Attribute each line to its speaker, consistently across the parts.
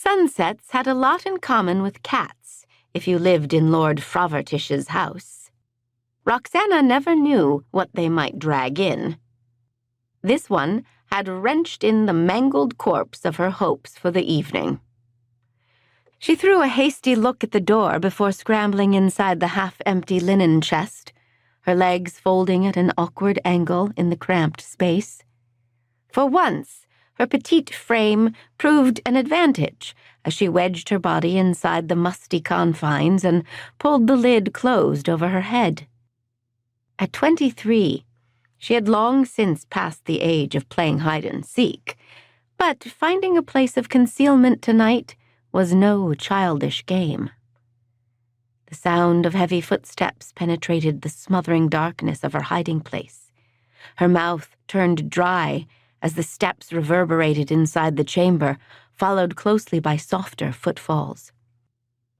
Speaker 1: Sunsets had a lot in common with cats if you lived in Lord Frovertish's house. Roxannah never knew what they might drag in. This one had wrenched in the mangled corpse of her hopes for the evening. She threw a hasty look at the door before scrambling inside the half-empty linen chest, her legs folding at an awkward angle in the cramped space. For once, her petite frame proved an advantage as she wedged her body inside the musty confines and pulled the lid closed over her head. At 23, she had long since passed the age of playing hide-and-seek, but finding a place of concealment tonight was no childish game. The sound of heavy footsteps penetrated the smothering darkness of her hiding place. Her mouth turned dry as the steps reverberated inside the chamber, followed closely by softer footfalls.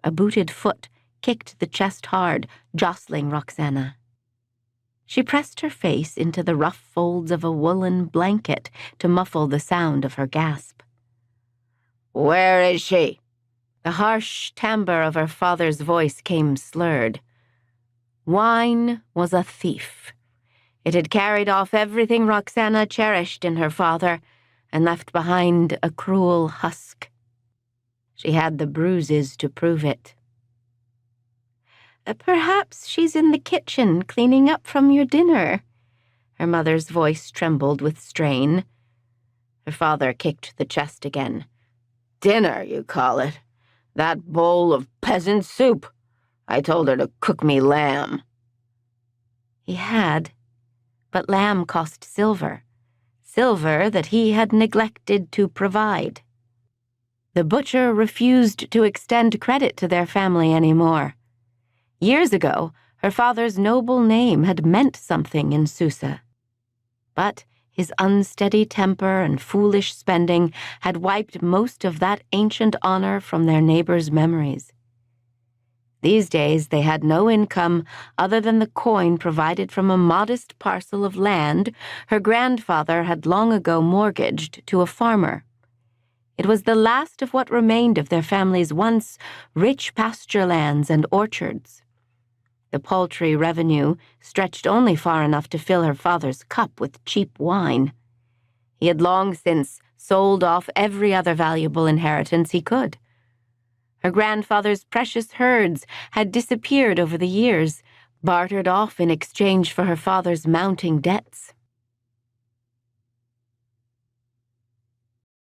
Speaker 1: A booted foot kicked the chest hard, jostling Roxannah. She pressed her face into the rough folds of a woolen blanket to muffle the sound of her gasp. "Where is she?" The harsh timbre of her father's voice came slurred. Wine was a thief. It had carried off everything Roxannah cherished in her father and left behind a cruel husk. She had the bruises to prove it. "Perhaps she's in the kitchen cleaning up from your dinner." Her mother's voice trembled with strain. Her father kicked the chest again. "Dinner, you call it? That bowl of peasant soup. I told her to cook me lamb." He had, but lamb cost silver that he had neglected to provide. The butcher refused to extend credit to their family anymore. Years ago, her father's noble name had meant something in Susa. But his unsteady temper and foolish spending had wiped most of that ancient honor from their neighbors' memories. These days they had no income other than the coin provided from a modest parcel of land her grandfather had long ago mortgaged to a farmer. It was the last of what remained of their family's once rich pasture lands and orchards. The paltry revenue stretched only far enough to fill her father's cup with cheap wine. He had long since sold off every other valuable inheritance he could. Her grandfather's precious herds had disappeared over the years, bartered off in exchange for her father's mounting debts.